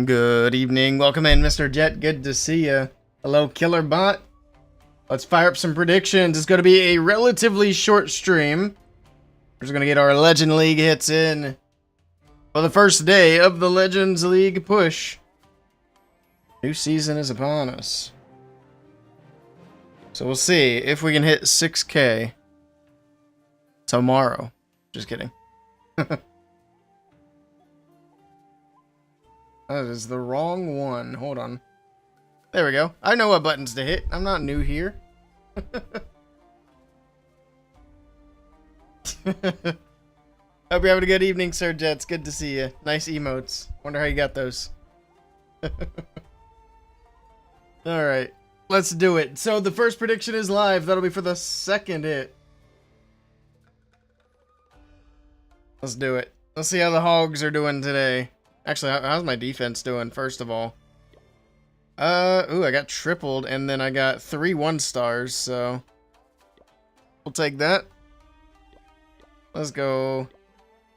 Good evening. Welcome in, Mr. Jet. Good to see you. Hello, Killer Bot. Let's fire up some predictions. It's going to be a relatively short stream. We're just going to get our Legend League hits in for the first day of the Legends League push. New season is upon us. So we'll see if we can hit 6K tomorrow. Just kidding. That is the wrong one. Hold on. There we go. I know what buttons to hit. I'm not new here. Hope you're having a good evening, Sir Jets. Good to see you. Nice emotes. Wonder how you got those. Alright. Let's do it. So the first prediction is live. That'll be for the second hit. Let's do it. Let's see how the Hogs are doing today. Actually, how's my defense doing, first of all? Ooh, I got tripled, and then I got 3 1-stars, so we'll take that. Let's go.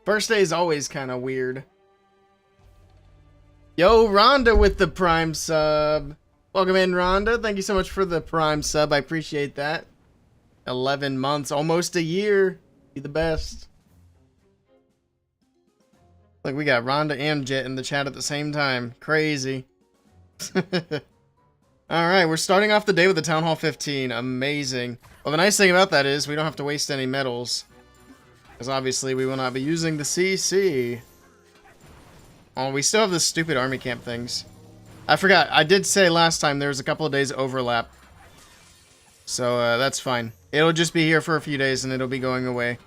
First day is always kind of weird. Yo, Rhonda with the Prime sub. Welcome in, Rhonda. Thank you so much for the Prime sub. I appreciate that. 11 months, almost a year. Be the best. Look, we got Rhonda and Jet in the chat at the same time. Crazy. Alright, we're starting off the day with the Town Hall 15. Amazing. Well, the nice thing about that is we don't have to waste any medals. Because obviously we will not be using the CC. Oh, we still have the stupid army camp things. I forgot. I did say last time there was a couple of days overlap. So that's fine. It'll just be here for a few days and it'll be going away.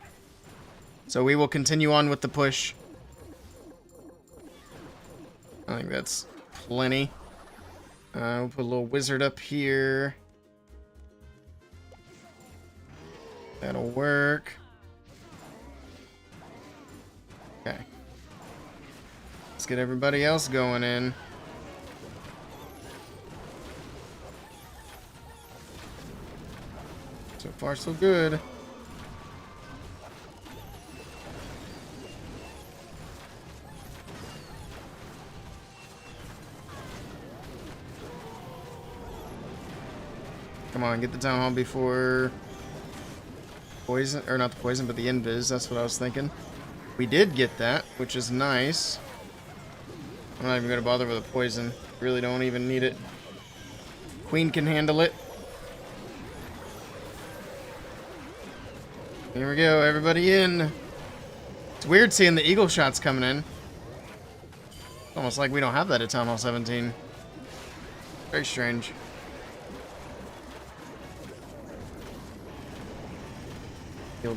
So we will continue on with the push. I think that's plenty. We'll put a little wizard up here. That'll work. Okay. Let's get everybody else going in. So far, so good. Come on, get the town hall before poison, or not the poison, but the invis. That's what I was thinking. We did get that, which is nice. I'm not even going to bother with the poison. Really don't even need it. Queen can handle it. Here we go, everybody in. It's weird seeing the eagle shots coming in. Almost like we don't have that at Town Hall 17. Very strange.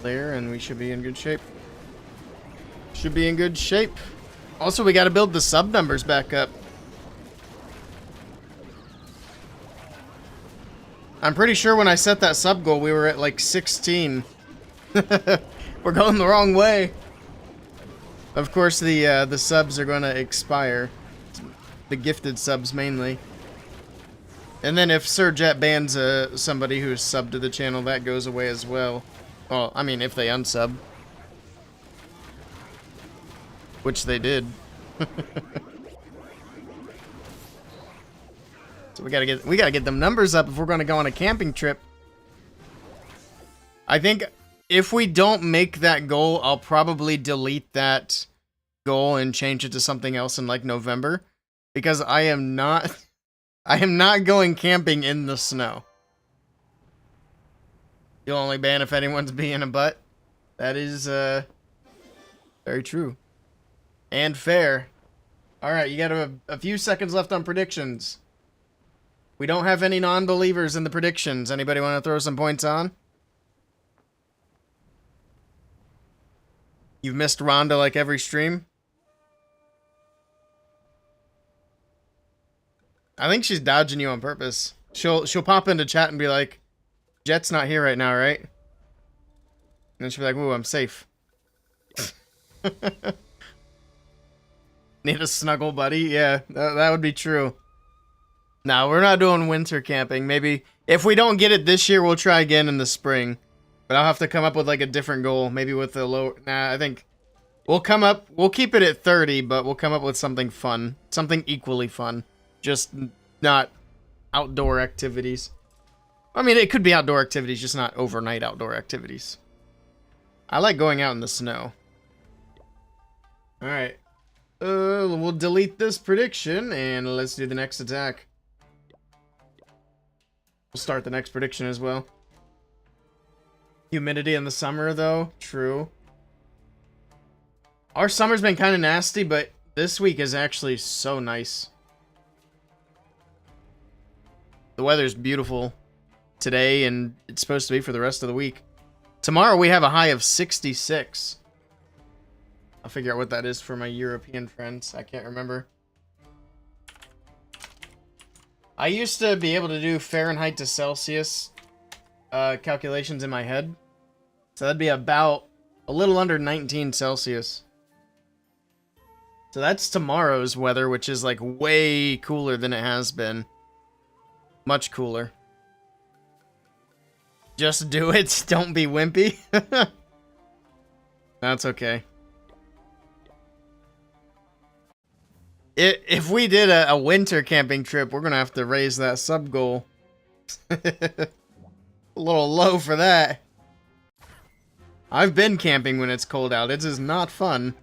There, and we should be in good shape. Should be in good shape. Also, we got to build the sub numbers back up. I'm pretty sure when I set that sub goal, we were at like 16. We're going the wrong way. Of course, the subs are going to expire. The gifted subs mainly. And then if Sir Jet bans somebody who's subbed to the channel, that goes away as well. Well, I mean, if they unsub. Which they did. So we gotta get them numbers up if we're gonna go on a camping trip. I think if we don't make that goal, I'll probably delete that goal and change it to something else in like November. Because I am not going camping in the snow. You'll only ban if anyone's being a butt. That is, very true. And fair. Alright, you got a few seconds left on predictions. We don't have any non-believers in the predictions. Anybody want to throw some points on? You've missed Rhonda like every stream? I think she's dodging you on purpose. She'll pop into chat and be like, Jet's not here right now, right? And then she'll be like, ooh, I'm safe. Need a snuggle buddy? Yeah, that would be true. No, we're not doing winter camping. Maybe if we don't get it this year, we'll try again in the spring. But I'll have to come up with like a different goal. Maybe with a low... Nah, I think We'll keep it at 30, but we'll come up with something fun. Something equally fun. Just not outdoor activities. I mean, it could be outdoor activities, just not overnight outdoor activities. I like going out in the snow. Alright. We'll delete this prediction, and let's do the next attack. We'll start the next prediction as well. Humidity in the summer, though. True. Our summer's been kind of nasty, but this week is actually so nice. The weather's beautiful today, and it's supposed to be for the rest of the week. Tomorrow we have a high of 66. I'll figure out what that is for my European friends. I can't remember. I used to be able to do Fahrenheit to Celsius calculations in my head. So that'd be about a little under 19 Celsius. So that's tomorrow's weather, which is like way cooler than it has been. Much cooler. Just do it. Don't be wimpy. That's okay. If we did a winter camping trip, we're going to have to raise that sub goal. A little low for that. I've been camping when it's cold out. It is not fun.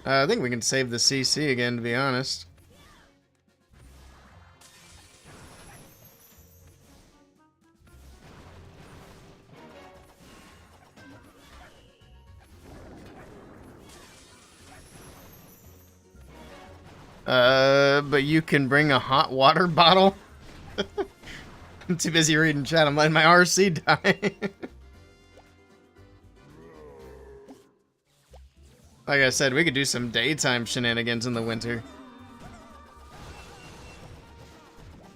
I think we can save the CC again, to be honest. But you can bring a hot water bottle? I'm too busy reading chat. I'm letting my RC die. Like I said, we could do some daytime shenanigans in the winter.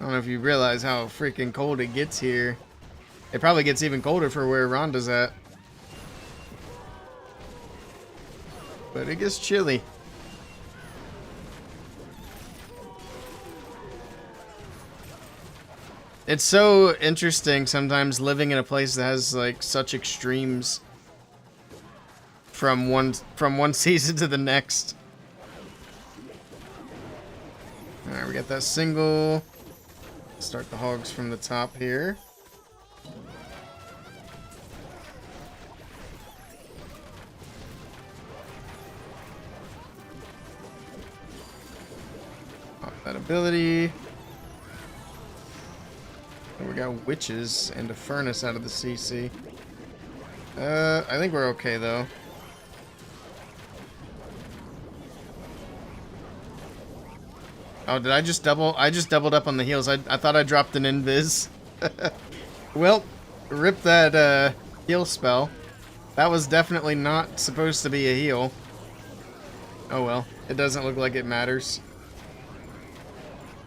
I don't know if you realize how freaking cold it gets here. It probably gets even colder for where Rhonda's at. But it gets chilly. It's so interesting sometimes living in a place that has like such extremes from one season to the next. Alright, we got that single. Start the hogs from the top here. Pop that ability. And we got witches and a furnace out of the CC. I think we're okay though. Oh, did I just double? I just doubled up on the heals. I thought I dropped an invis. Well, rip that heal spell. That was definitely not supposed to be a heal. Oh well, it doesn't look like it matters.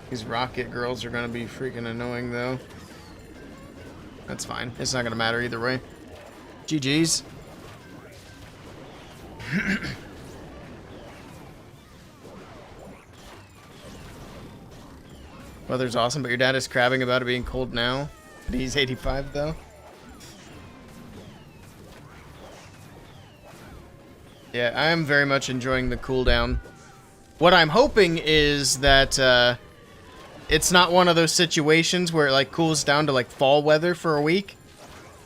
These rocket girls are gonna be freaking annoying though. That's fine. It's not gonna matter either way. GG's. Weather's awesome, but your dad is crabbing about it being cold now. But he's 85 though. Yeah, I am very much enjoying the cooldown. What I'm hoping is that it's not one of those situations where it like cools down to like fall weather for a week,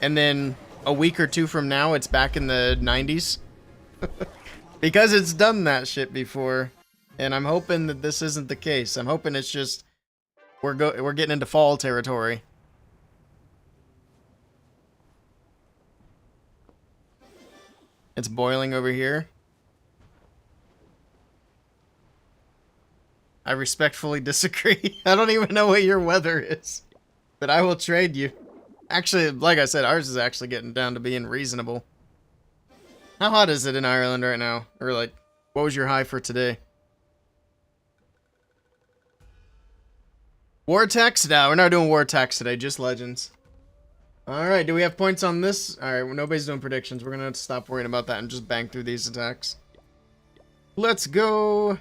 and then a week or two from now it's back in the 90s. Because it's done that shit before, and I'm hoping that this isn't the case. I'm hoping it's just we're getting into fall territory. It's boiling over here. I respectfully disagree. I don't even know what your weather is. But I will trade you. Actually, like I said, ours is actually getting down to being reasonable. How hot is it in Ireland right now? Or like, what was your high for today? War Attacks? No, we're not doing War Attacks today, just Legends. Alright, do we have points on this? Alright, well, nobody's doing predictions. We're gonna have to stop worrying about that and just bang through these attacks. Let's go.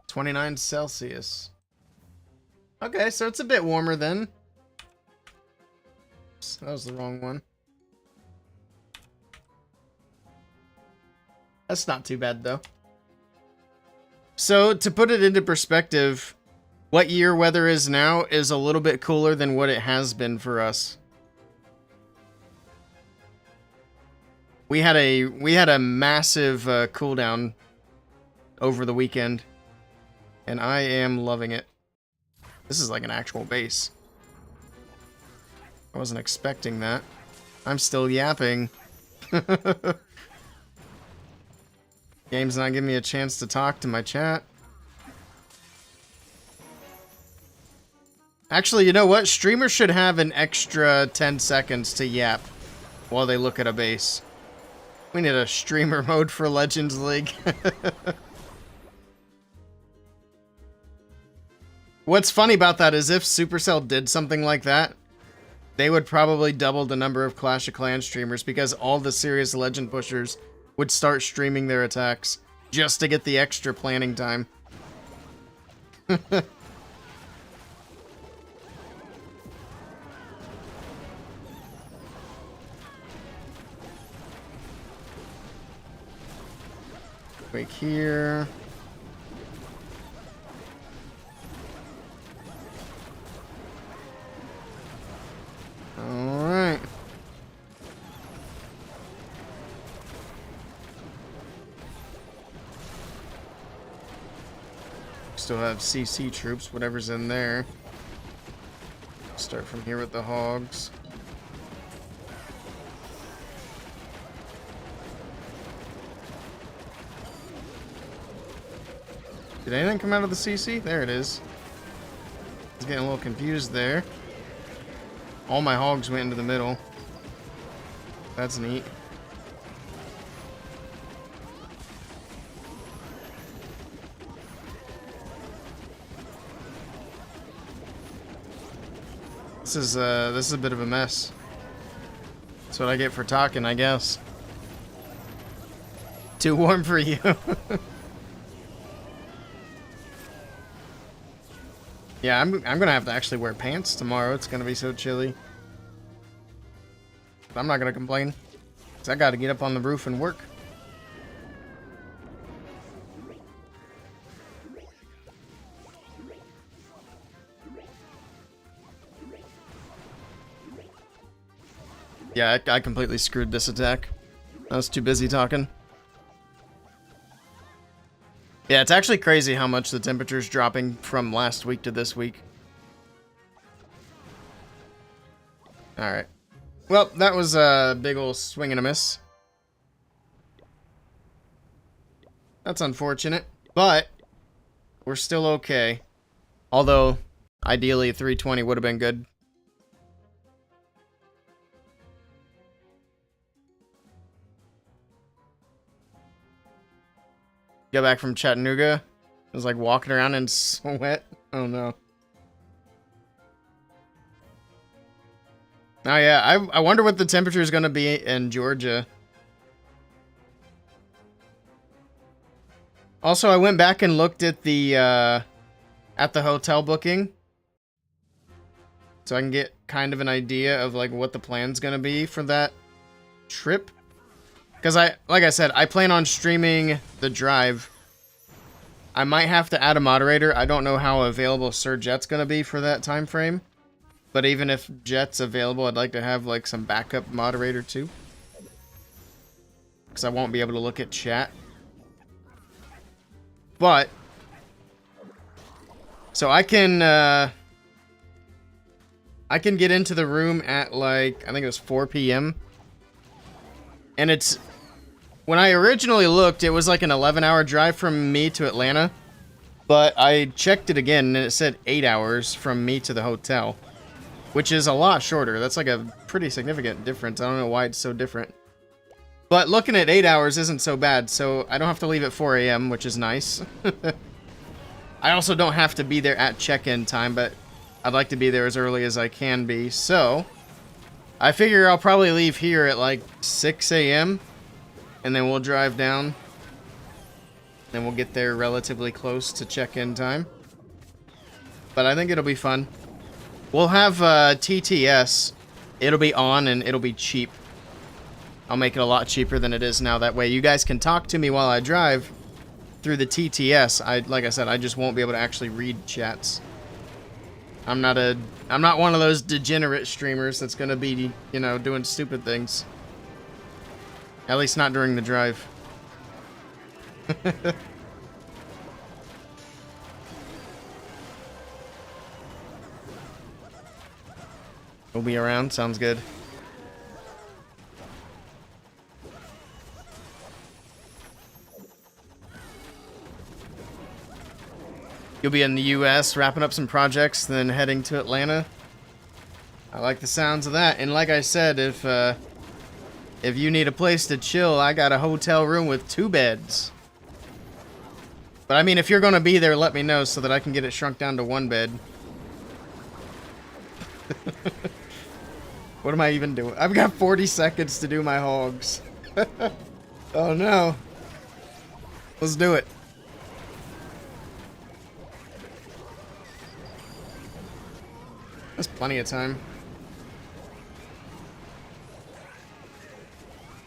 29 Celsius. Okay, so it's a bit warmer then. Oops, that was the wrong one. That's not too bad, though. So, to put it into perspective, what year weather is now is a little bit cooler than what it has been for us. We had a massive cooldown over the weekend, and I am loving it. This is like an actual base. I wasn't expecting that. I'm still yapping. Game's not giving me a chance to talk to my chat. Actually, you know what? Streamers should have an extra 10 seconds to yap while they look at a base. We need a streamer mode for Legends League. What's funny about that is if Supercell did something like that, they would probably double the number of Clash of Clans streamers because all the serious legend pushers would start streaming their attacks just to get the extra planning time. Quick here. Alright. Still have CC troops, whatever's in there. Start from here with the hogs. Did anything come out of the CC? There it is. I was getting a little confused there. All my hogs went into the middle. That's neat. This is a bit of a mess. That's what I get for talking, I guess. Too warm for you. Yeah, I'm gonna have to actually wear pants tomorrow. It's gonna be so chilly. But I'm not gonna complain, 'cause I gotta get up on the roof and work. Yeah, I completely screwed this attack. I was too busy talking. Yeah, it's actually crazy how much the temperature's dropping from last week to this week. Alright. Well, that was a big ol' swing and a miss. That's unfortunate, but we're still okay. Although, ideally, 320 would have been good. Got back from Chattanooga. I was like walking around in sweat. Oh no. Oh yeah, I wonder what the temperature is going to be in Georgia. Also, I went back and looked at the hotel booking, so I can get kind of an idea of like what the plan's going to be for that trip. Because like I said, I plan on streaming the drive. I might have to add a moderator. I don't know how available Sir Jet's going to be for that time frame. But even if Jet's available, I'd like to have like some backup moderator too. Because I won't be able to look at chat. But so I can get into the room at like, I think it was 4 p.m. And it's, when I originally looked, it was like an 11-hour drive from me to Atlanta. But I checked it again, and it said 8 hours from me to the hotel. Which is a lot shorter. That's like a pretty significant difference. I don't know why it's so different. But looking at 8 hours isn't so bad, so I don't have to leave at 4 a.m., which is nice. I also don't have to be there at check-in time, but I'd like to be there as early as I can be, so I figure I'll probably leave here at like 6 a.m. and then we'll drive down. Then we'll get there relatively close to check-in time. But I think it'll be fun. We'll have TTS It'll be on and it'll be cheap. I'll make it a lot cheaper than it is now. That way you guys can talk to me while I drive through the TTS. Like I said, I just won't be able to actually read chats. I'm not one of those degenerate streamers that's gonna be, you know, doing stupid things. At least not during the drive. We'll be around, sounds good. You'll be in the US wrapping up some projects, then heading to Atlanta. I like the sounds of that. And like I said, if you need a place to chill, I got a hotel room with 2 beds. But I mean, if you're gonna be there, let me know so that I can get it shrunk down to 1 bed. What am I even doing? I've got 40 seconds to do my hogs. Oh no. Let's do it. That's plenty of time.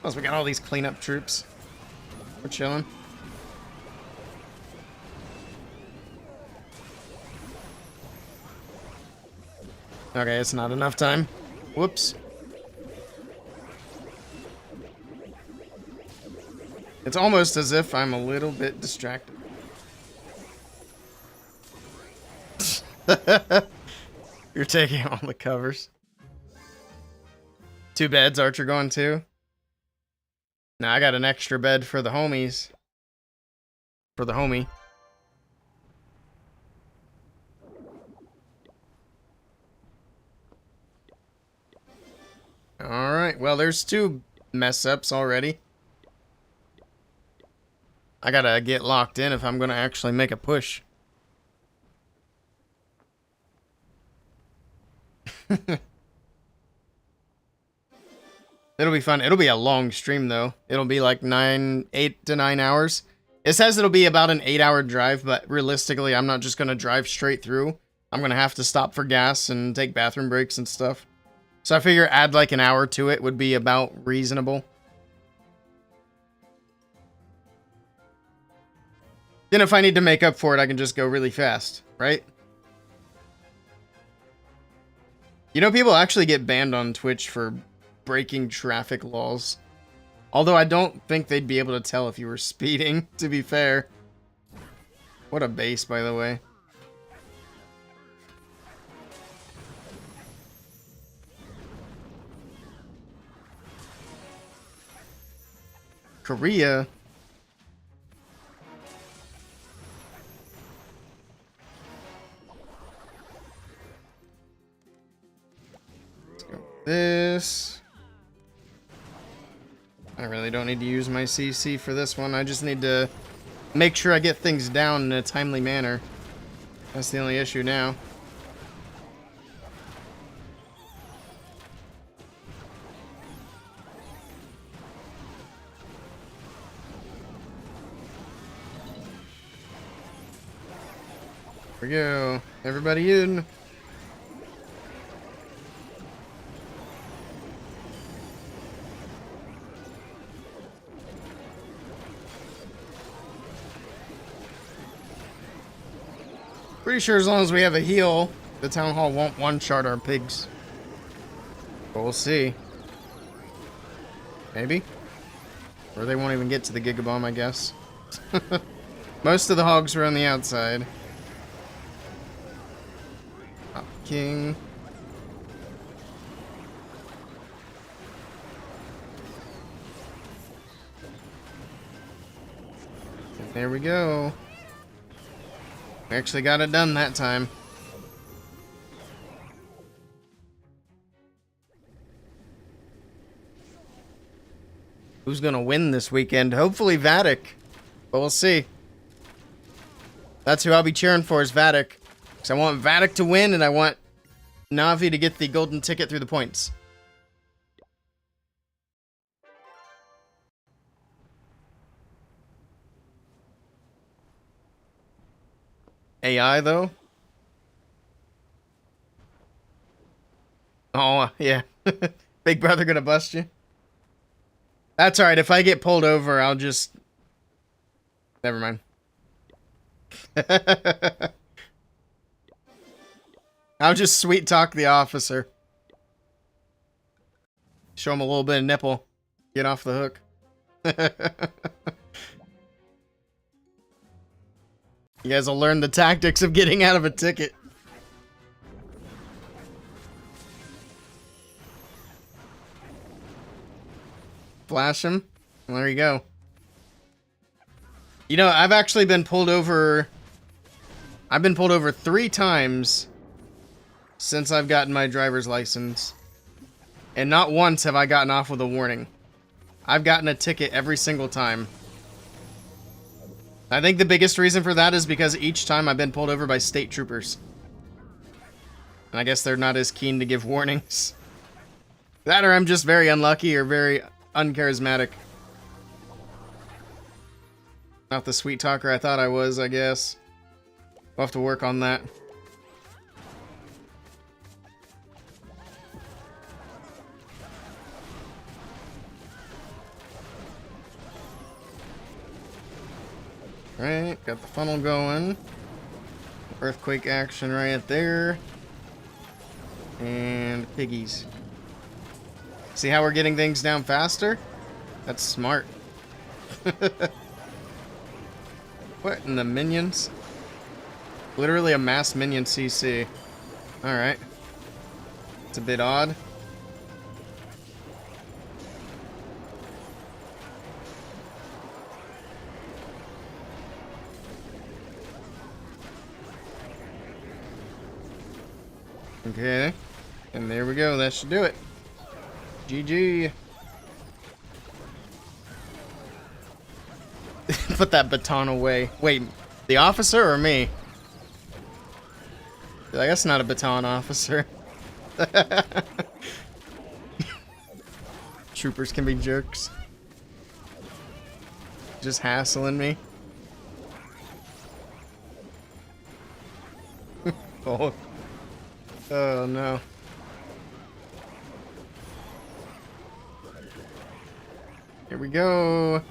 Plus, we got all these cleanup troops. We're chilling. Okay, it's not enough time. Whoops. It's almost as if I'm a little bit distracted. You're taking all the covers. 2 beds, Archer going too? Now I got an extra bed for the homies. For the homie. Alright, well there's 2 mess ups already. I gotta get locked in if I'm gonna actually make a push. It'll be fun. It'll be a long stream though. It'll be like 8 to 9 hours. It says it'll be about an 8-hour drive, but realistically, I'm not just gonna drive straight through. I'm gonna have to stop for gas and take bathroom breaks and stuff. So I figure add like an hour to it would be about reasonable. Then if I need to make up for it, I can just go really fast, right? You know, people actually get banned on Twitch for breaking traffic laws. Although I don't think they'd be able to tell if you were speeding, to be fair. What a base, by the way. Korea. Let's go with this. I really don't need to use my CC for this one. I just need to make sure I get things down in a timely manner. That's the only issue now. Here we go. Everybody in. Pretty sure as long as we have a heal, the town hall won't one-shot our pigs. But we'll see. Maybe? Or they won't even get to the Gigabomb, I guess. Most of the hogs are on the outside. Top King. And there we go. We actually got it done that time. Who's gonna win this weekend? Hopefully Vatic. But we'll see. That's who I'll be cheering for, is Vatic. Because I want Vatic to win and I want Navi to get the golden ticket through the points. AI though? Oh, yeah. Big brother gonna bust you? That's alright. If I get pulled over, I'll just... Never mind. I'll just sweet talk the officer. Show him a little bit of nipple. Get off the hook. You guys will learn the tactics of getting out of a ticket. Flash him. Well, there you go. You know, I've actually been pulled over... I've been pulled over 3 times since I've gotten my driver's license. And not once have I gotten off with a warning. I've gotten a ticket every single time. I think the biggest reason for that is because each time I've been pulled over by state troopers. And I guess they're not as keen to give warnings. That or I'm just very unlucky or very uncharismatic. Not the sweet talker I thought I was, I guess. We'll have to work on that. Right, got the funnel going. Earthquake action right there. And piggies. See how we're getting things down faster? That's smart. What in the minions? Literally a mass minion CC. Alright. It's a bit odd. Okay. And there we go. That should do it. GG. Put that baton away. Wait, the officer or me? I guess not a baton officer. Troopers can be jerks. Just hassling me. Oh. Oh no. Here we go.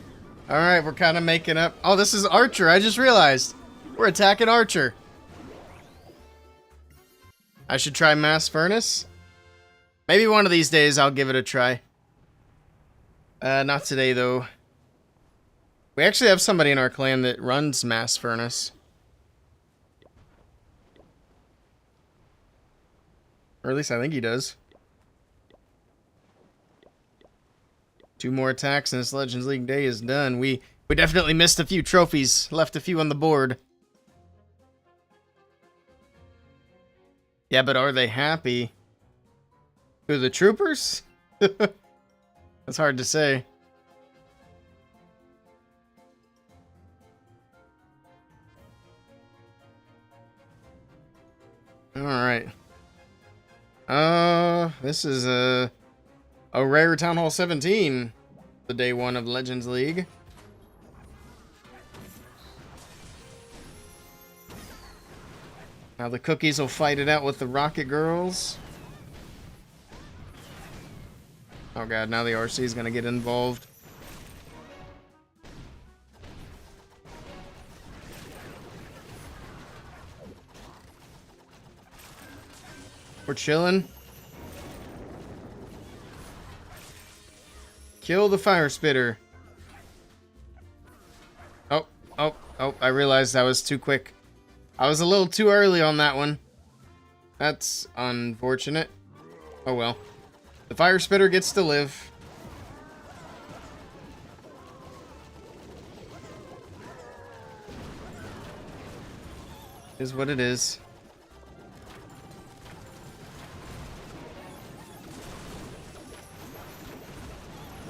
Alright, we're kind of making up. Oh, this is Archer. I just realized. We're attacking Archer. I should try Mass Furnace. Maybe one of these days I'll give it a try. Not today, though. We actually have somebody in our clan that runs Mass Furnace. Or at least I think he does. 2 more attacks and this Legends League day is done. We definitely missed a few trophies. Left a few on the board. Yeah, but are they happy? Who, the troopers? That's hard to say. Alright. This is a rare Town Hall 17. The day 1 of Legends League. Now the cookies will fight it out with the Rocket Girls. Oh god, now the RC is gonna get involved. We're chilling. Kill the fire spitter. Oh, I realized I was too quick. I was a little too early on that one. That's unfortunate. Oh well. The fire spitter gets to live. Is what it is.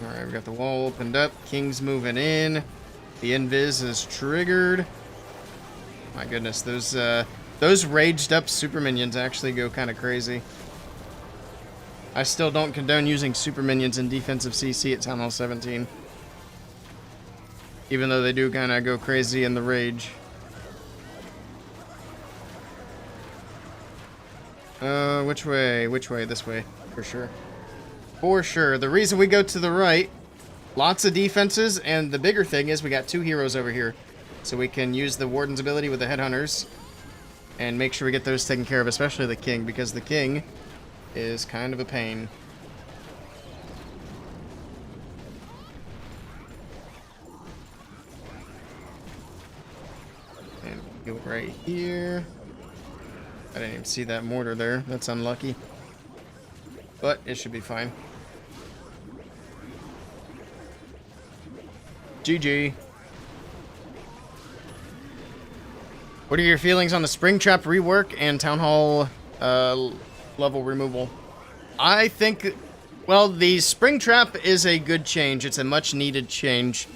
Alright, we got the wall opened up. King's moving in. The invis is triggered. My goodness, those raged up super minions actually go kind of crazy. I still don't condone using super minions in defensive CC at Town Hall 17. Even though they do kind of go crazy in the rage. Which way? Which way? This way. For sure. For sure. The reason we go to the right, lots of defenses, and the bigger thing is we got 2 heroes over here. So we can use the Warden's ability with the Headhunters and make sure we get those taken care of, especially the King, because the King is kind of a pain. And go right here. I didn't even see that mortar there. That's unlucky. But it should be fine. GG. What are your feelings on the Springtrap rework and Town Hall level removal? I think, well, the Springtrap is a good change. It's a much needed change.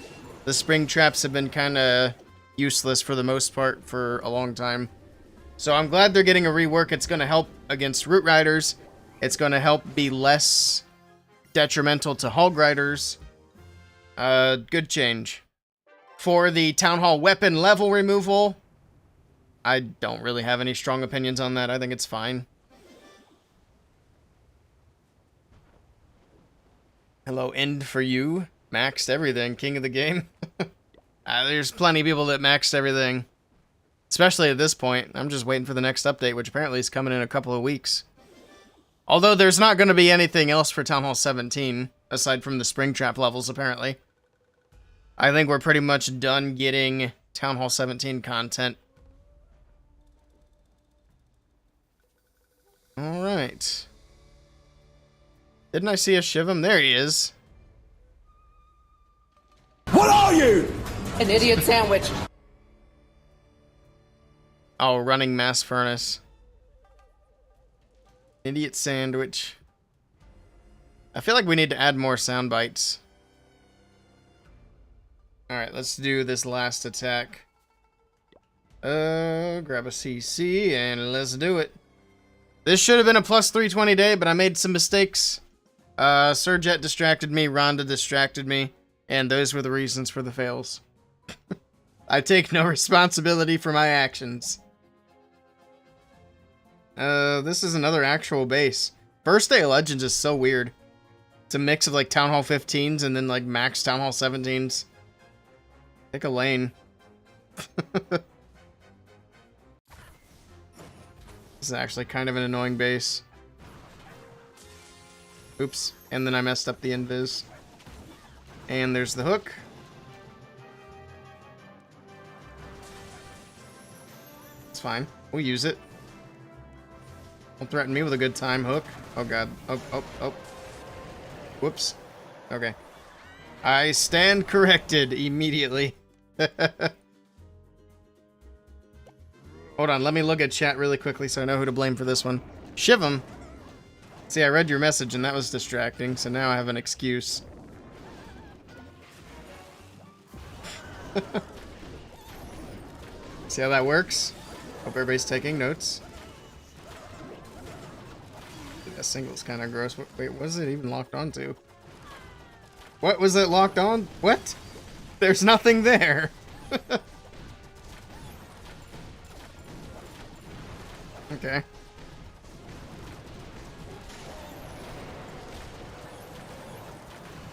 The Springtraps have been kind of useless for the most part for a long time. So I'm glad they're getting a rework. It's going to help against Root Riders. It's going to help be less detrimental to Hog Riders. Good change. For the Town Hall weapon level removal, I don't really have any strong opinions on that. I think it's fine. Hello, End for you. Maxed everything. King of the game. There's plenty of people that maxed everything. Especially at this point. I'm just waiting for the next update, which apparently is coming in a couple of weeks. Although there's not going to be anything else for Town Hall 17, aside from the Springtrap levels, apparently. I think we're pretty much done getting Town Hall 17 content. Alright. Didn't I see a Shivam? There he is. What are you? An idiot sandwich. Oh, running mass furnace. Idiot sandwich. I feel like we need to add more sound bites. Alright, let's do this last attack. Grab a CC and let's do it. This should have been a plus 320 day, but I made some mistakes. Surjet distracted me, Rhonda distracted me, and those were the reasons for the fails. I take no responsibility for my actions. This is another actual base. First Day of Legends is so weird. It's a mix of like Town Hall 15s and then like max Town Hall 17s. Pick a lane. This is actually kind of an annoying base. Oops. And then I messed up the invis. And there's the hook. It's fine. We'll use it. Don't threaten me with a good time, hook. Oh god. Oh, oh, oh. Whoops. Okay. I stand corrected immediately. Hold on, let me look at chat really quickly so I know who to blame for this one. Shivam. See, I read your message and that was distracting, so now I have an excuse. See how that works? Hope everybody's taking notes. That single's kind of gross. Wait, what is it even locked onto? What was it locked on? What? There's nothing there. Okay.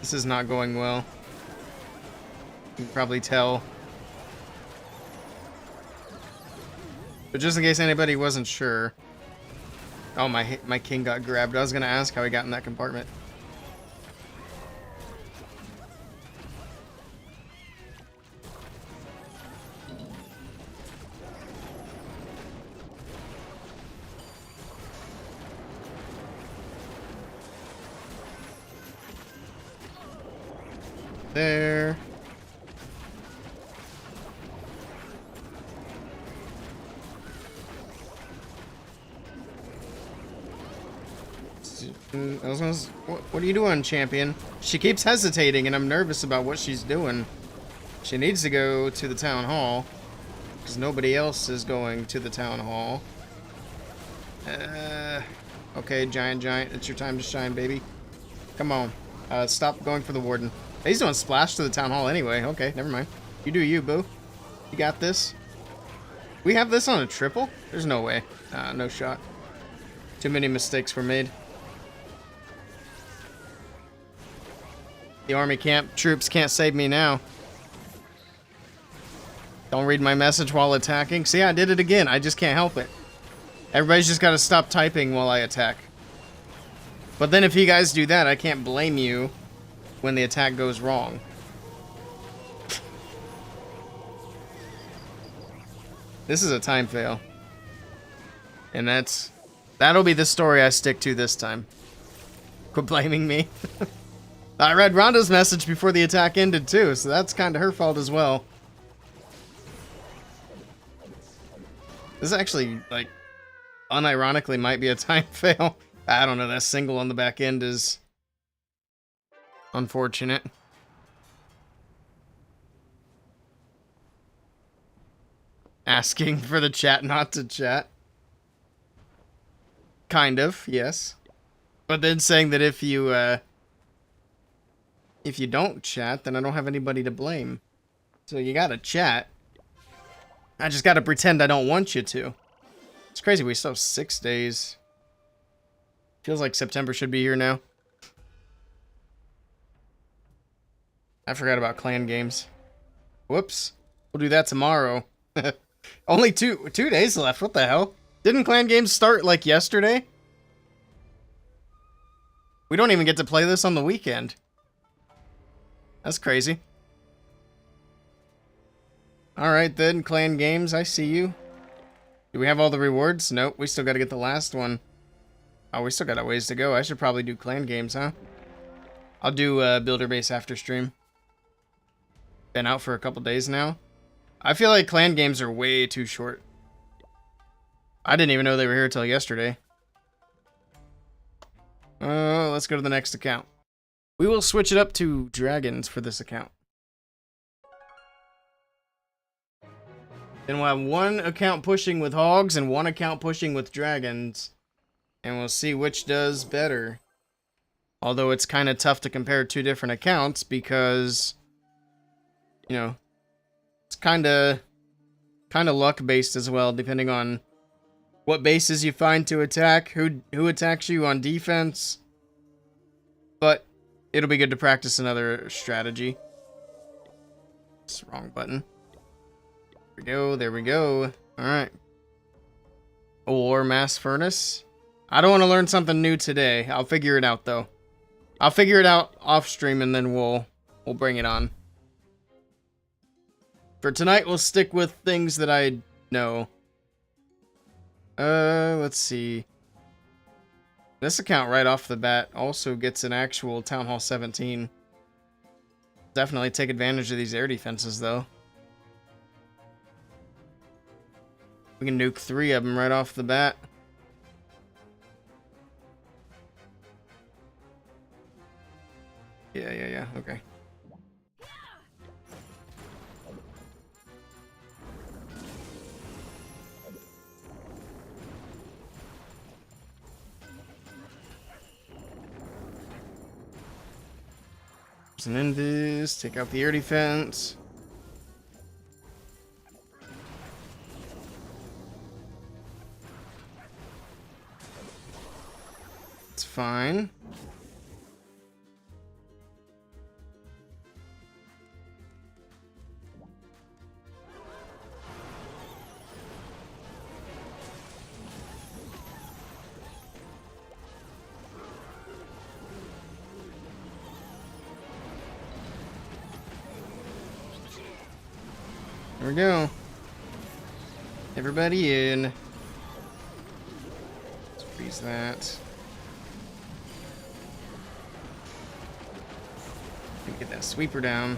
This is not going well. You can probably tell. But just in case anybody wasn't sure. Oh, my king got grabbed. I was gonna ask how he got in that compartment. There. What are you doing, champion? She keeps hesitating and I'm nervous about what she's doing. She needs to go to the town hall because nobody else is going to the town hall. Okay, giant, it's your time to shine, baby. Come on. Stop going for the warden. He's doing splash to the town hall anyway. Okay, never mind. You do you, boo. You got this. We have this on a triple? There's no way. No shot. Too many mistakes were made. The army camp troops can't save me now. Don't read my message while attacking. See, I did it again. I just can't help it. Everybody's just got to stop typing while I attack. But then if you guys do that, I can't blame you when the attack goes wrong. This is a time fail. And that'll be the story I stick to this time. Quit blaming me. I read Rhonda's message before the attack ended too, so that's kind of her fault as well. This actually, like, unironically might be a time fail. I don't know, that single on the back end is unfortunate. Asking for the chat not to chat. Kind of, yes. But then saying that if you don't chat, then I don't have anybody to blame. So you gotta chat. I just gotta pretend I don't want you to. It's crazy, we still have 6 days. Feels like September should be here now. I forgot about clan games. Whoops. We'll do that tomorrow. Only two days left, what the hell? Didn't clan games start like yesterday? We don't even get to play this on the weekend. That's crazy. Alright then, clan games, I see you. Do we have all the rewards? Nope, we still gotta get the last one. Oh, we still got a ways to go. I should probably do clan games, huh? I'll do builder base after stream. Been out for a couple days now. I feel like clan games are way too short. I didn't even know they were here till yesterday. Let's go to the next account. We will switch it up to dragons for this account. Then we'll have one account pushing with hogs and one account pushing with dragons. And we'll see which does better. Although it's kind of tough to compare two different accounts because, you know, it's kind of luck based as well, depending on what bases you find to attack, who attacks you on defense. But it'll be good to practice another strategy. It's the wrong button. There we go, there we go. Alright. Or mass furnace. I don't want to learn something new today. I'll figure it out though. I'll figure it out off stream and then we'll bring it on. For tonight, we'll stick with things that I know. Let's see. This account right off the bat also gets an actual Town Hall 17. Definitely take advantage of these air defenses though. We can nuke 3 of them right off the bat. Yeah, okay. And in this, take out the air defense. It's fine. There we go. Everybody in. Let's freeze that. Get that sweeper down.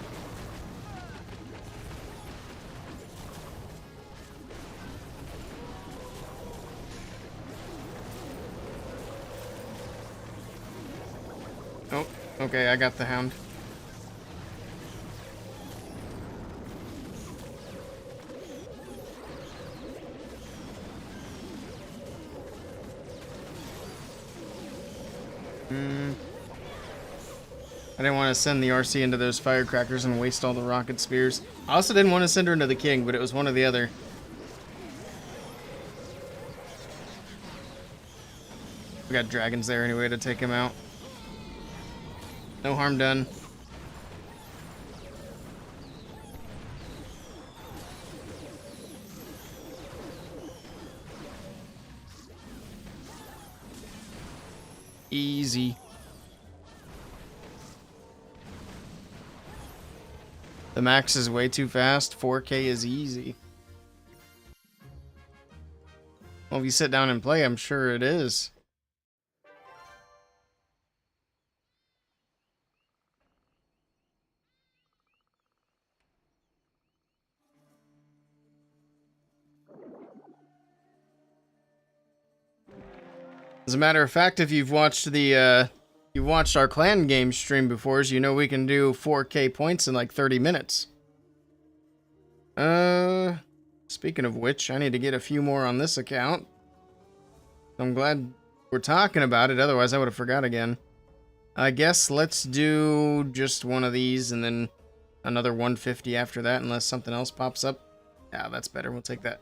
Oh, okay, I got the hound. I didn't want to send the RC into those firecrackers and waste all the rocket spears. I also didn't want to send her into the king, but it was one or the other. We got dragons there anyway to take him out. No harm done. Easy. The max is way too fast. 4K is easy. Well, if you sit down and play, I'm sure it is. As a matter of fact, if you've watched our clan game stream before, you know we can do 4K points in like 30 minutes. Speaking of which, I need to get a few more on this account. I'm glad we're talking about it, otherwise I would have forgot again. I guess let's do just one of these and then another 150 after that, unless something else pops up. Yeah, that's better. We'll take that.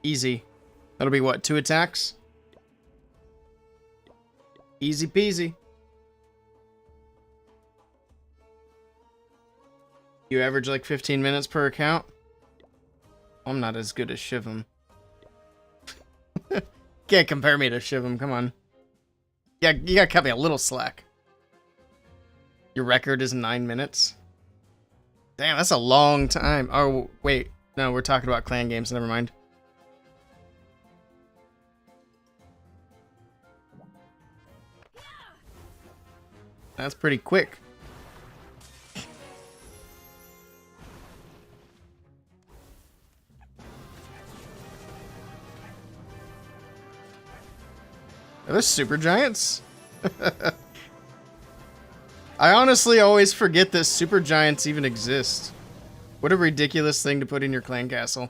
Easy. That'll be what, 2 attacks? Easy peasy. You average like 15 minutes per account? I'm not as good as Shiv'em. Can't compare me to Shiv'em, come on. Yeah, you gotta cut me a little slack. Your record is 9 minutes? Damn, that's a long time. Oh, wait. No, we're talking about clan games, never mind. That's pretty quick. Are those super giants? I honestly always forget that super giants even exist. What a ridiculous thing to put in your clan castle.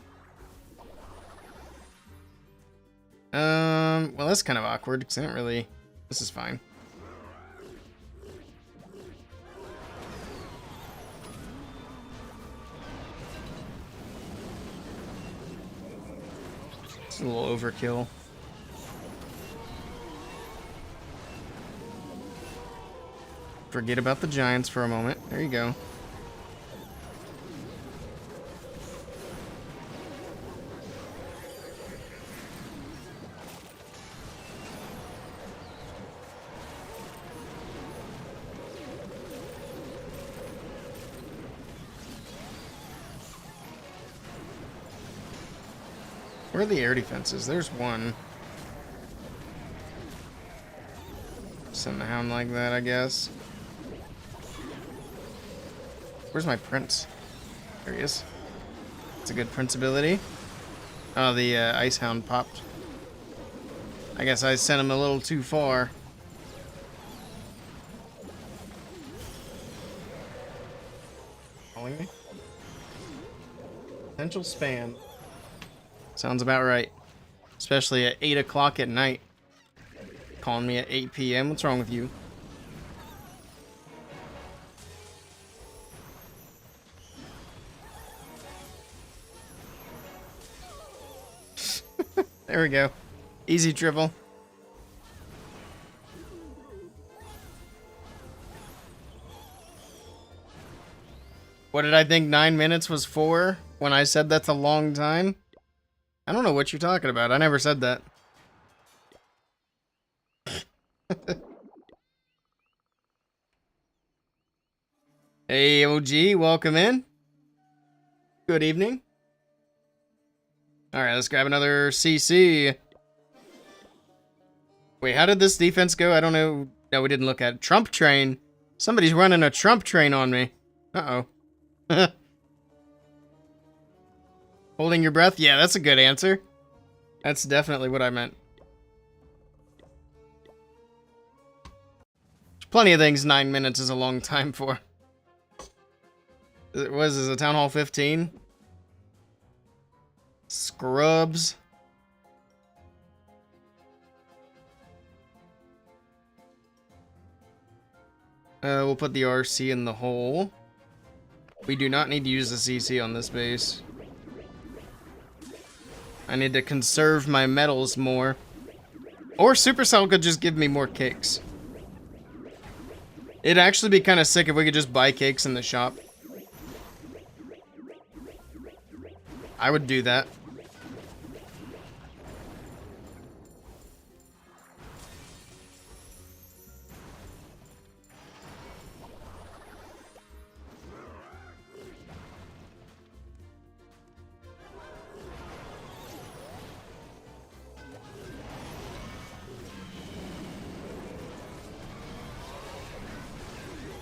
Well, that's kind of awkward because I don't really... This is fine. It's a little overkill. Forget about the giants for a moment. There you go. Where are the air defenses? There's one. Send the hound like that, I guess. Where's my prince? There he is. It's a good prince ability. Oh, the ice hound popped. I guess I sent him a little too far. Calling me? Potential spam. Sounds about right. Especially at 8 o'clock at night. Calling me at 8 p.m. What's wrong with you? There we go. Easy triple. What did I think 9 minutes was for when I said that's a long time? I don't know what you're talking about. I never said that. Hey, OG, welcome in. Good evening. Alright, let's grab another CC. Wait, how did this defense go? I don't know. No, we didn't look at it. Trump train. Somebody's running a Trump train on me. Uh-oh. Holding your breath? Yeah, that's a good answer. That's definitely what I meant. There's plenty of things 9 minutes is a long time for. Was this a Town Hall 15? Scrubs. We'll put the RC in the hole. We do not need to use the CC on this base. I need to conserve my metals more. Or Supercell could just give me more cakes. It'd actually be kind of sick if we could just buy cakes in the shop. I would do that.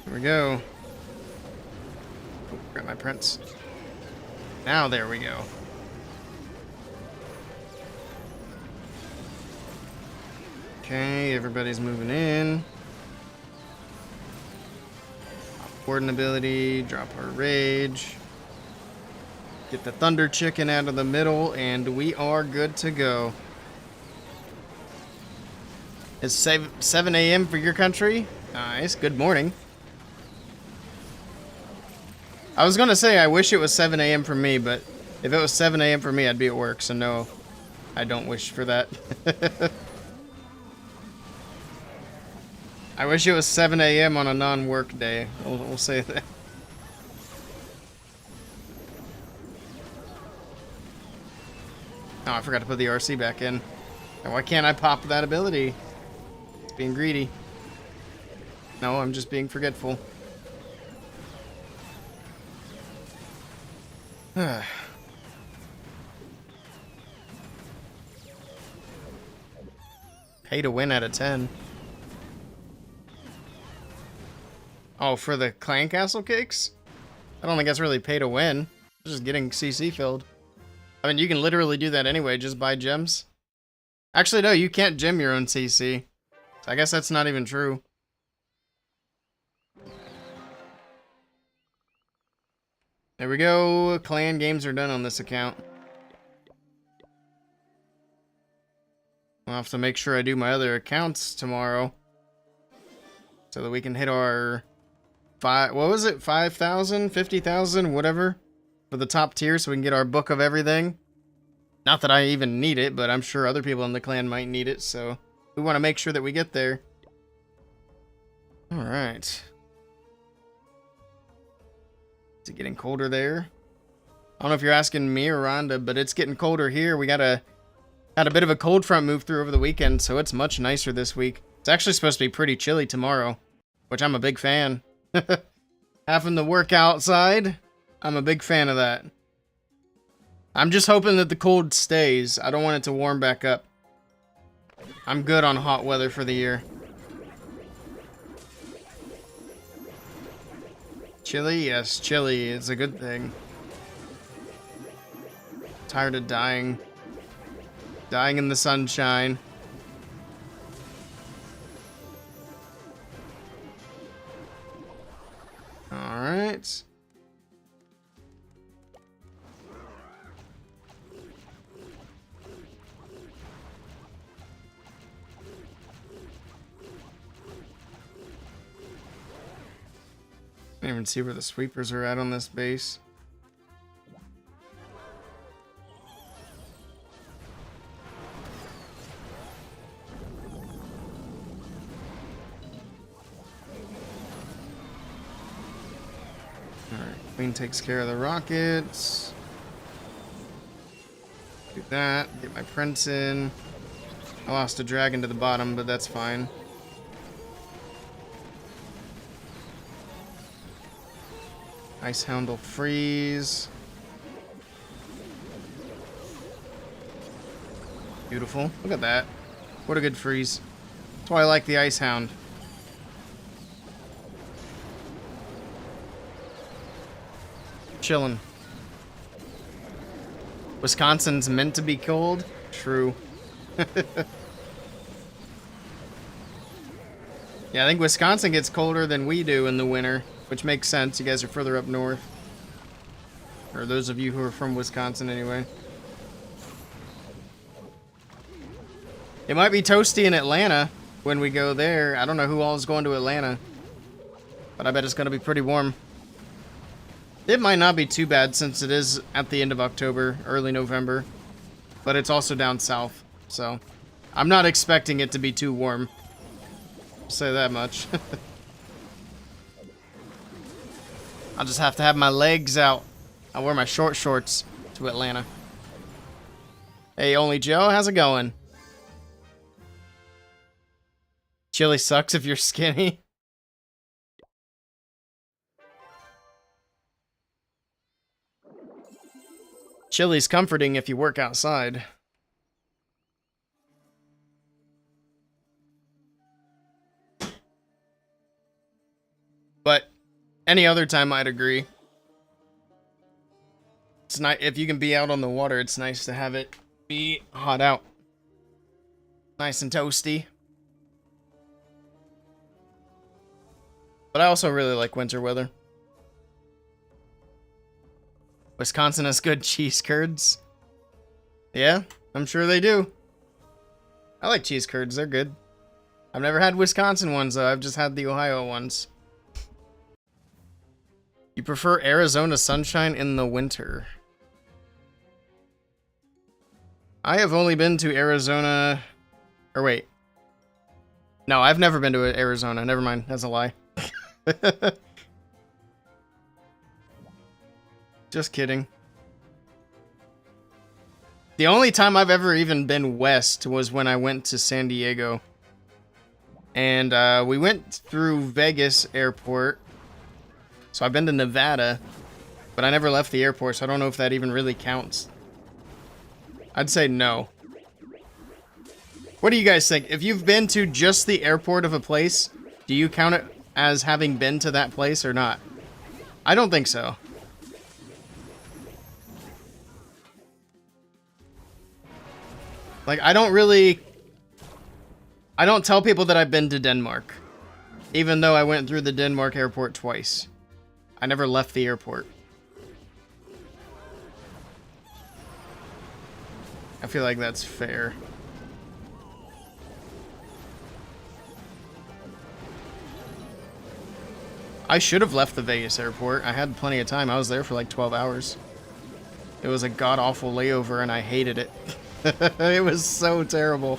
Here we go. Oh, grab my prints. Now there we go. Okay, everybody's moving in. Warden ability, drop our rage. Get the Thunder Chicken out of the middle, and we are good to go. It's 7 a.m. for your country? Nice, good morning. I was gonna say I wish it was 7 a.m. for me, but if it was 7 a.m. for me, I'd be at work, so no, I don't wish for that. I wish it was 7 a.m. on a non-work day. We'll say that. Oh, I forgot to put the RC back in. And why can't I pop that ability? It's being greedy. No, I'm just being forgetful. Pay to win out of 10. Oh, for the clan castle cakes? I don't think that's really pay to win. It's just getting CC filled. I mean, you can literally do that anyway, just buy gems. Actually, no, you can't gem your own CC. So I guess that's not even true. There we go. Clan games are done on this account. I'll have to make sure I do my other accounts tomorrow. So that we can hit our... what was it? 5,000? 50,000? Whatever. For the top tier so we can get our book of everything. Not that I even need it, but I'm sure other people in the clan might need it, so we want to make sure that we get there. Alright. Is it getting colder there? I don't know if you're asking me or Rhonda, but it's getting colder here. We had a bit of a cold front move through over the weekend, so it's much nicer this week. It's actually supposed to be pretty chilly tomorrow, which I'm a big fan. Having to work outside, I'm a big fan of that. I'm just hoping that the cold stays. I don't want it to warm back up. I'm good on hot weather for the year. Chilly? Yes, chilly is a good thing. Tired of dying. Dying in the sunshine. Alright. I don't even see where the sweepers are at on this base. Alright, Queen takes care of the rockets. Do that, get my prince in. I lost a dragon to the bottom, but that's fine. Icehound will freeze. Beautiful. Look at that. What a good freeze. That's why I like the Icehound. Chillin'. Wisconsin's meant to be cold? True. Yeah, I think Wisconsin gets colder than we do in the winter, which makes sense. You guys are further up north. Or those of you who are from Wisconsin anyway. It might be toasty in Atlanta when we go there. I don't know who all is going to Atlanta, but I bet it's going to be pretty warm. It might not be too bad since it is at the end of October, early November, but it's also down south, so I'm not expecting it to be too warm. I'll say that much. I'll just have to have my legs out. I'll wear my short shorts to Atlanta. Hey, Only Joe, how's it going? Chili sucks if you're skinny. Chili's comforting if you work outside. But any other time, I'd agree. It's nice if you can be out on the water. It's nice to have it be hot out, nice and toasty. But I also really like winter weather. Wisconsin has good cheese curds. Yeah, I'm sure they do. I like cheese curds. They're good. I've never had Wisconsin ones, though. I've just had the Ohio ones. You prefer Arizona sunshine in the winter? I have only been to Arizona... Or wait. No, I've never been to Arizona. Never mind. That's a lie. Just kidding. The only time I've ever even been west was when I went to San Diego. And we went through Vegas airport. So I've been to Nevada. But I never left the airport, so I don't know if that even really counts. I'd say no. What do you guys think? If you've been to just the airport of a place, do you count it as having been to that place or not? I don't think so. Like, I don't tell people that I've been to Denmark. Even though I went through the Denmark airport twice. I never left the airport. I feel like that's fair. I should have left the Vegas airport. I had plenty of time. I was there for like 12 hours. It was a god-awful layover and I hated it. It was so terrible.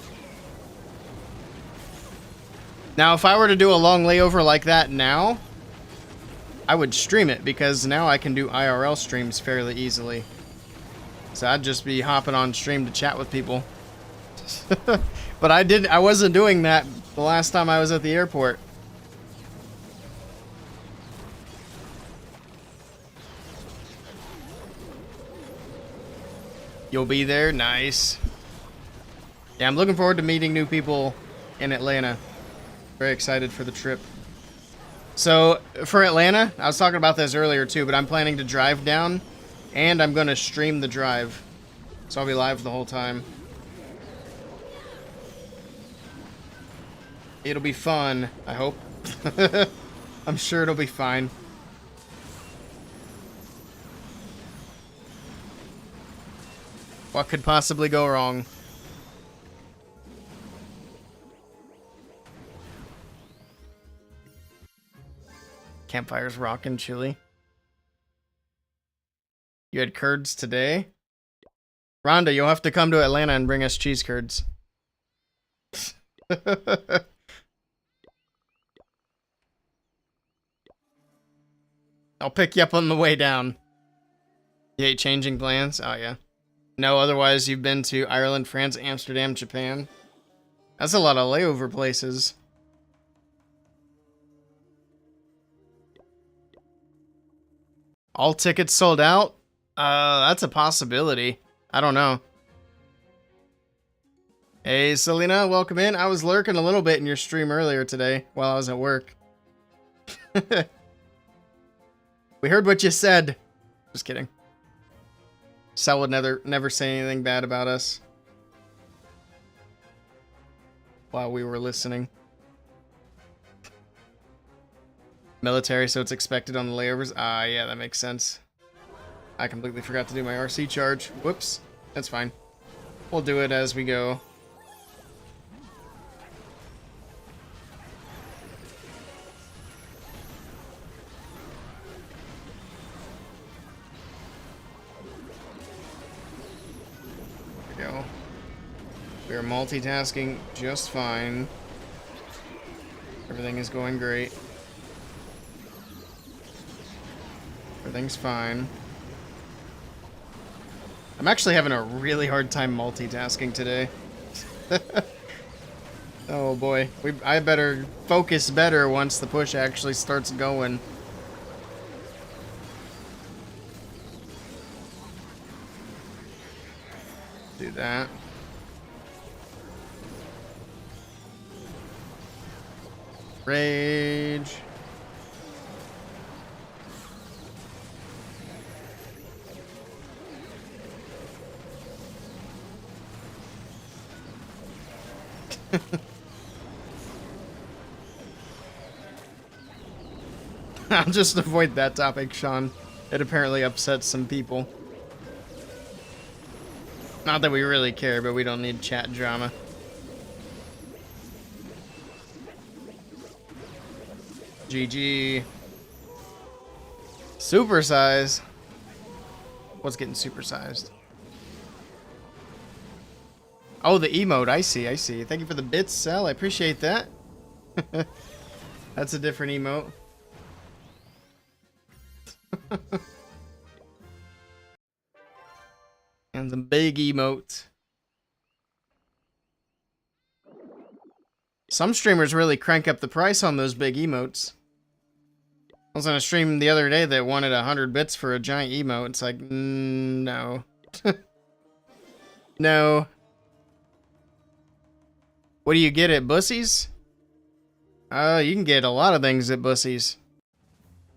Now, if I were to do a long layover like that now, I would stream it because now I can do IRL streams fairly easily. So I'd just be hopping on stream to chat with people. But I wasn't doing that the last time I was at the airport. You'll be there? Nice. Yeah, I'm looking forward to meeting new people in Atlanta. Very excited for the trip. So, for Atlanta, I was talking about this earlier too, but I'm planning to drive down, and I'm going to stream the drive. So I'll be live the whole time. It'll be fun, I hope. I'm sure it'll be fine. What could possibly go wrong? Campfires rockin' chili. You had curds today? Rhonda, you'll have to come to Atlanta and bring us cheese curds. I'll pick you up on the way down. You hate changing plans? Oh, yeah. No, otherwise you've been to Ireland, France, Amsterdam, Japan. That's a lot of layover places. All tickets sold out? That's a possibility. I don't know. Hey, Selena, welcome in. I was lurking a little bit in your stream earlier today while I was at work. We heard what you said. Just kidding. Sal would never say anything bad about us while we were listening. Military, so it's expected on the layovers. Ah, yeah, that makes sense. I completely forgot to do my RC charge. Whoops. That's fine. We'll do it as we go. There we go. We are multitasking just fine. Everything is going great. Everything's fine. I'm actually having a really hard time multitasking today. Oh boy. I better focus better once the push actually starts going. Do that. Rage. I'll just avoid that topic, Sean. It apparently upsets some people. Not that we really care, but we don't need chat drama. GG. Supersize. What's getting supersized? Oh, the emote. I see, I see. Thank you for the bits, Sal. I appreciate that. That's a different emote. And the big emote. Some streamers really crank up the price on those big emotes. I was on a stream the other day that wanted 100 bits for a giant emote. It's like, no. No. What do you get at Bussies? You can get a lot of things at Bussies.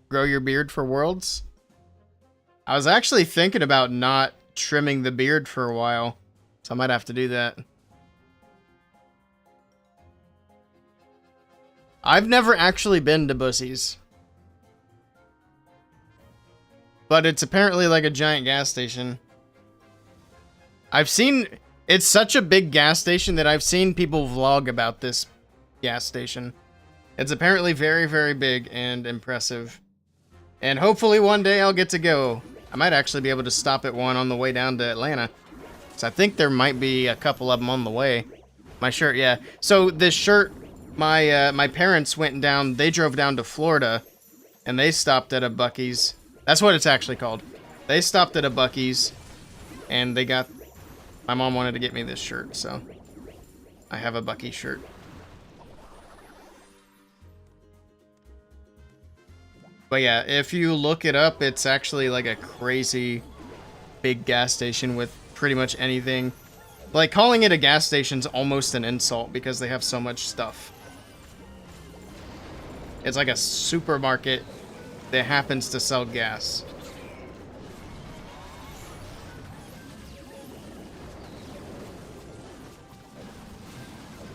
Grow your beard for Worlds? I was actually thinking about not trimming the beard for a while, so I might have to do that. I've never actually been to Bussies. But it's apparently like a giant gas station. I've seen... It's such a big gas station that I've seen people vlog about this gas station. It's apparently very, very big and impressive. And hopefully one day I'll get to go. I might actually be able to stop at one on the way down to Atlanta. So I think there might be a couple of them on the way. My shirt, yeah. So this shirt, my parents went down, they drove down to Florida, and they stopped at a Buc-ee's. That's what it's actually called. They stopped at a Buc-ee's, and they got... My mom wanted to get me this shirt, so I have a Buc-ee shirt. But yeah, if you look it up, it's actually like a crazy big gas station with pretty much anything. Like, calling it a gas station's almost an insult because they have so much stuff. It's like a supermarket that happens to sell gas.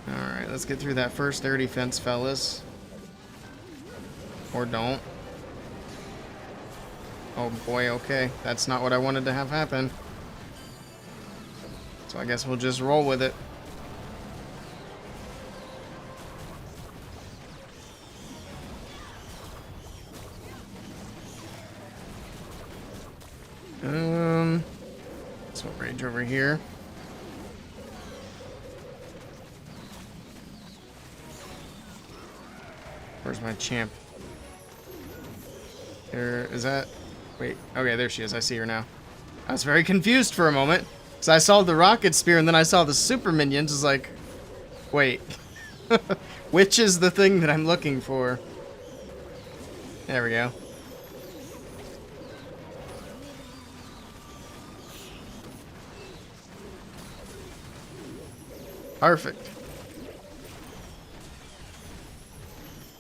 Alright, let's get through that first air defense, fellas. Or don't. Oh boy, okay. That's not what I wanted to have happen. So I guess we'll just roll with it. Let's rage over here. Where's my champ? There, is that... Wait, okay, there she is. I see her now. I was very confused for a moment. So I saw the rocket spear and then I saw the super minions. It's like, wait. Which is the thing that I'm looking for? There we go. Perfect.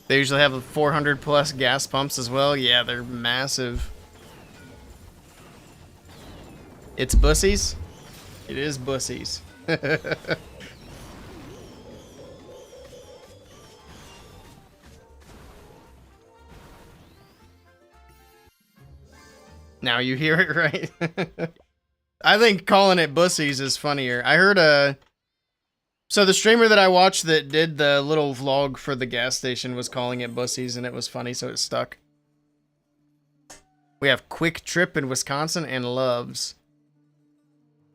They usually have 400 plus gas pumps as well. Yeah, they're massive. It's Bussies? It is Bussies. Now you hear it right. I think calling it Bussies is funnier. I heard so the streamer that I watched that did the little vlog for the gas station was calling it Bussies, and it was funny, so it stuck. We have Quick Trip in Wisconsin and Loves.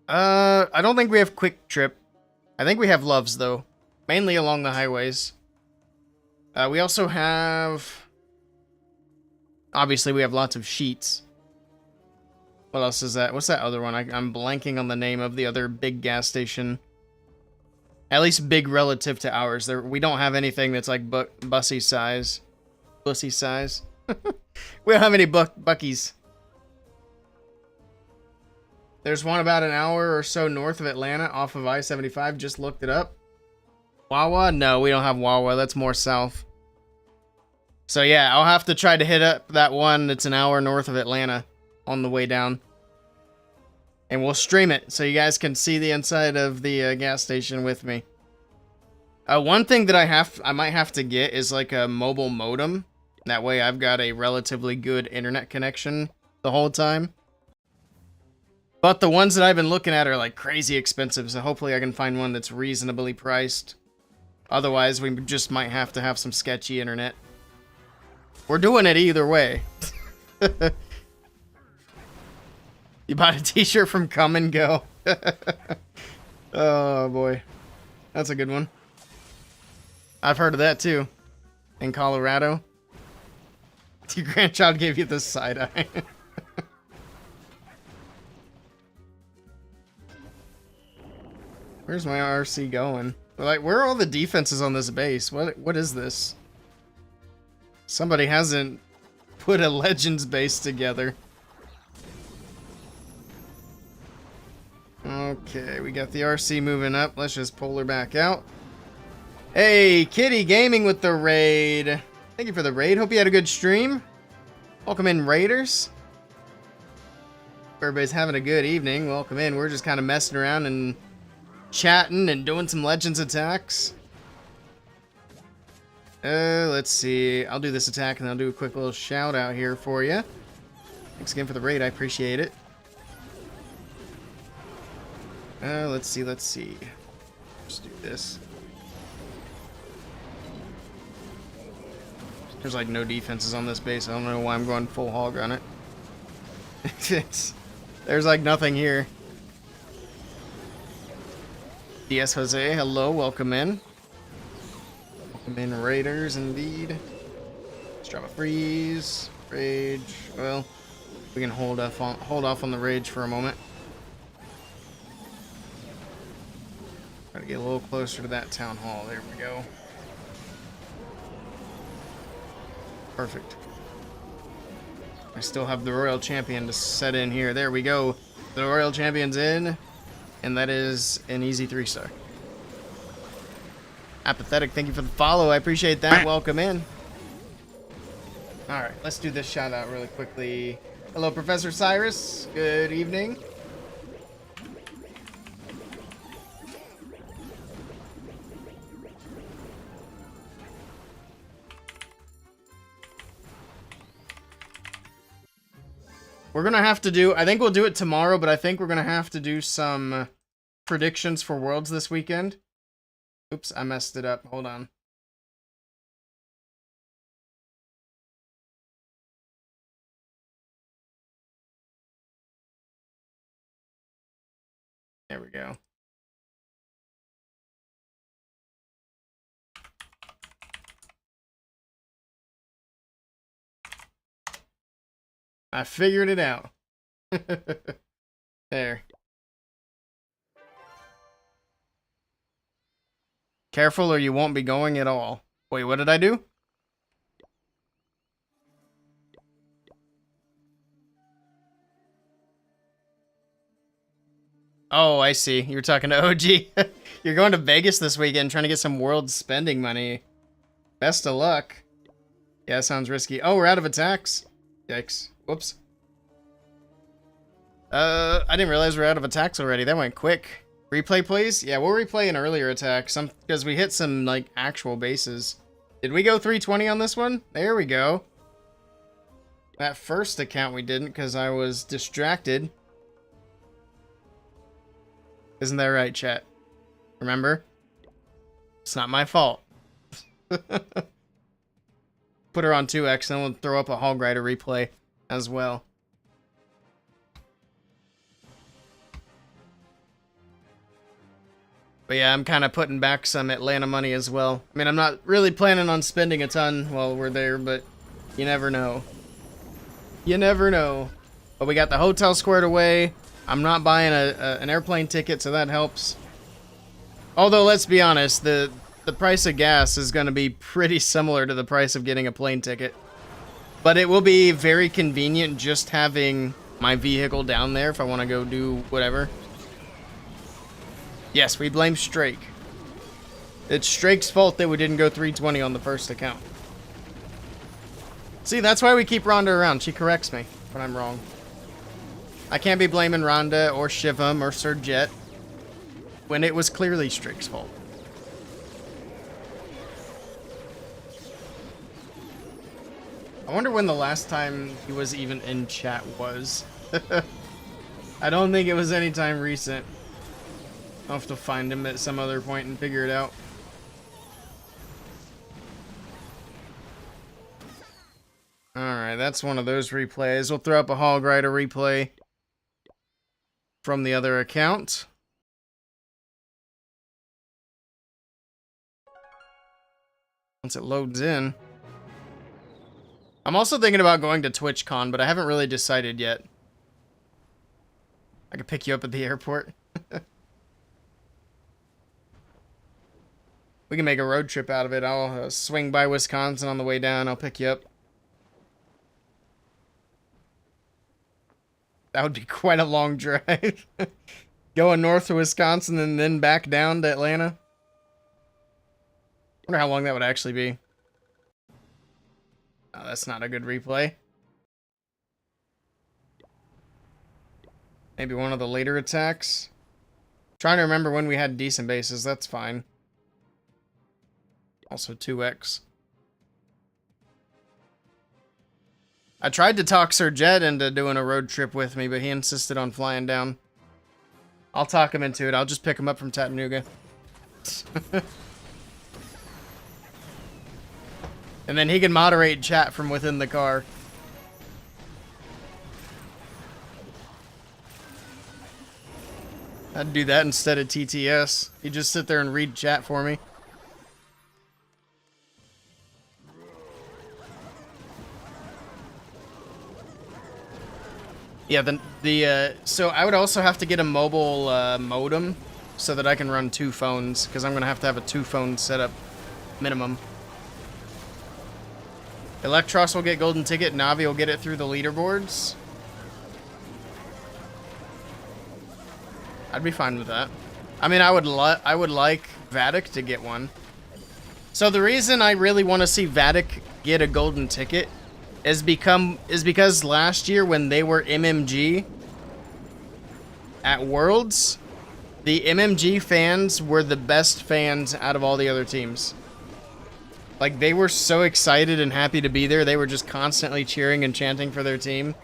I don't think we have Quick Trip. I think we have Loves, though. Mainly along the highways. We also have... Obviously, we have lots of Sheets. What else is that? What's that other one? I'm blanking on the name of the other big gas station. At least big relative to ours. We don't have anything that's like Bussy size. Bussy size. We don't have any Buc-ee's. There's one about an hour or so north of Atlanta off of I-75. Just looked it up. Wawa? No, we don't have Wawa. That's more south. So yeah, I'll have to try to hit up that one that's an hour north of Atlanta on the way down. And we'll stream it so you guys can see the inside of the gas station with me. One thing that I might have to get is like a mobile modem. That way I've got a relatively good internet connection the whole time. But the ones that I've been looking at are like crazy expensive, so hopefully I can find one that's reasonably priced. Otherwise, we just might have to have some sketchy internet. We're doing it either way. You bought a t-shirt from Come and Go. Oh boy. That's a good one. I've heard of that too. In Colorado. Your grandchild gave you the side eye. Where's my RC going? Like, where are all the defenses on this base? What is this? Somebody hasn't put a Legends base together. Okay, we got the RC moving up. Let's just pull her back out. Hey, Kitty Gaming with the raid. Thank you for the raid. Hope you had a good stream. Welcome in, Raiders. Everybody's having a good evening. Welcome in. We're just kind of messing around and chatting and doing some Legends attacks. Let's see. I'll do this attack and I'll do a quick little shout out here for you. Thanks again for the raid. I appreciate it. Let's see. Let's do this. There's like no defenses on this base. I don't know why I'm going full hog on it. There's like nothing here. DS Jose, hello, welcome in. Welcome in, Raiders, indeed. Let's drop a freeze, rage. Well, we can hold off on the rage for a moment. Try to get a little closer to that town hall. There we go. Perfect. I still have the Royal Champion to set in here. There we go. The Royal Champion's in. And that is an easy 3-star. Apathetic, thank you for the follow. I appreciate that. Welcome in. Alright, let's do this shout out really quickly. Hello, Professor Cyrus. Good evening. We're going to have to do, I think we'll do it tomorrow, but I think we're going to have to do some predictions for Worlds this weekend. Oops, I messed it up. Hold on. There we go. I figured it out. There. Careful or you won't be going at all. Wait, what did I do? Oh, I see. You were talking to OG. You're going to Vegas this weekend trying to get some world spending money. Best of luck. Yeah, sounds risky. Oh, we're out of attacks. Yikes. Whoops. I didn't realize we're out of attacks already. That went quick. Replay, please? Yeah, we'll replay an earlier attack. Because we hit some, like, actual bases. Did we go 320 on this one? There we go. That first account we didn't because I was distracted. Isn't that right, chat? Remember? It's not my fault. Put her on 2x and we'll throw up a Hog Rider replay as well. But yeah, I'm kind of putting back some Atlanta money as well. I mean, I'm not really planning on spending a ton while we're there, but you never know. You never know. But we got the hotel squared away. I'm not buying an airplane ticket, so that helps. Although, let's be honest, the price of gas is going to be pretty similar to the price of getting a plane ticket. But it will be very convenient just having my vehicle down there if I want to go do whatever. Yes, we blame Strake. It's Strake's fault that we didn't go 320 on the first account. See, that's why we keep Rhonda around. She corrects me when I'm wrong. I can't be blaming Rhonda or Shivam or Sir Jet when it was clearly Strake's fault. I wonder when the last time he was even in chat was. I don't think it was anytime recent. I'll have to find him at some other point and figure it out. Alright, that's one of those replays. We'll throw up a Hog Rider replay from the other account. Once it loads in. I'm also thinking about going to TwitchCon, but I haven't really decided yet. I could pick you up at the airport. We can make a road trip out of it. I'll swing by Wisconsin on the way down. I'll pick you up. That would be quite a long drive. Going north to Wisconsin and then back down to Atlanta. Wonder how long that would actually be. Oh, that's not a good replay. Maybe one of the later attacks. Trying to remember when we had decent bases. That's fine. Also 2x. I tried to talk Sir Jed into doing a road trip with me, but he insisted on flying down. I'll talk him into it. I'll just pick him up from Chattanooga. And then he can moderate chat from within the car. I'd do that instead of TTS. He'd just sit there and read chat for me. Yeah, so I would also have to get a mobile modem so that I can run 2 phones, because I'm going to have a 2-phone setup minimum. Electros will get golden ticket, Navi will get it through the leaderboards. I'd be fine with that. I mean, I would like Vatic to get one. So the reason I really want to see Vatic get a golden ticket is because last year when they were MMG at Worlds, the MMG fans were the best fans out of all the other teams. Like, they were so excited and happy to be there. They were just constantly cheering and chanting for their team.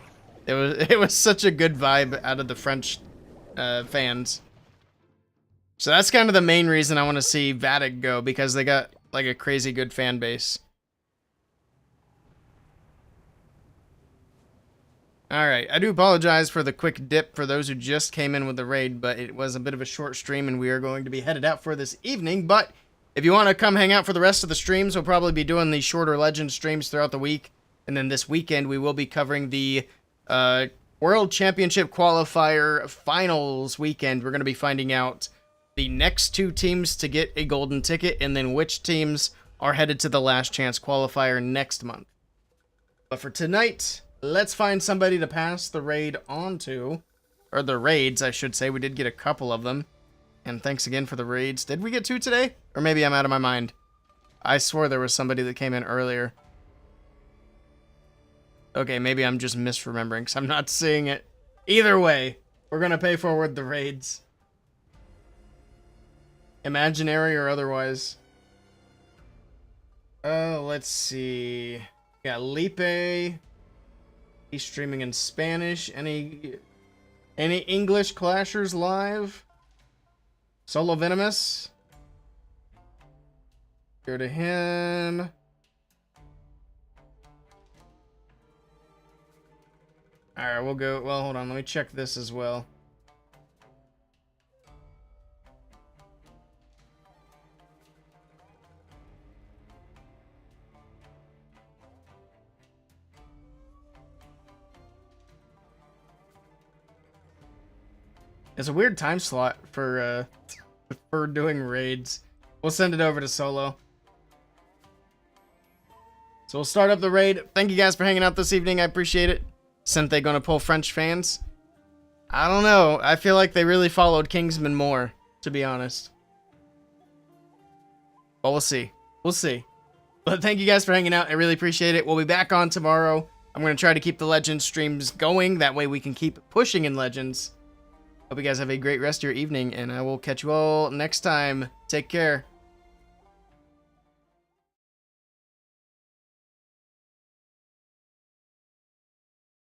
It was such a good vibe out of the French fans. So that's kind of the main reason I want to see Vatic go, because they got like a crazy good fan base. Alright, I do apologize for the quick dip for those who just came in with the raid, but it was a bit of a short stream and we are going to be headed out for this evening. But if you want to come hang out for the rest of the streams, we'll probably be doing the shorter Legend streams throughout the week. And then this weekend, we will be covering the World Championship Qualifier Finals weekend. We're going to be finding out the next 2 teams to get a golden ticket, and then which teams are headed to the Last Chance Qualifier next month. But for tonight, let's find somebody to pass the raid on to. Or the raids, I should say. We did get a couple of them. And thanks again for the raids. Did we get 2 today? Or maybe I'm out of my mind. I swore there was somebody that came in earlier. Okay, maybe I'm just misremembering because I'm not seeing it. Either way, we're going to pay forward the raids. Imaginary or otherwise. Let's see. We got Lipe. He's streaming in Spanish. Any English Clashers live? Solo Venomous. Go to him. Alright, we'll go. Well, hold on. Let me check this as well. It's a weird time slot for doing raids. We'll send it over to Solo. So we'll start up the raid. Thank you guys for hanging out this evening. I appreciate it. Sente gonna pull French fans? I don't know. I feel like they really followed Kingsman more, to be honest. But we'll see. We'll see. But thank you guys for hanging out. I really appreciate it. We'll be back on tomorrow. I'm going to try to keep the Legends streams going. That way we can keep pushing in Legends. Hope you guys have a great rest of your evening, and I will catch you all next time. Take care.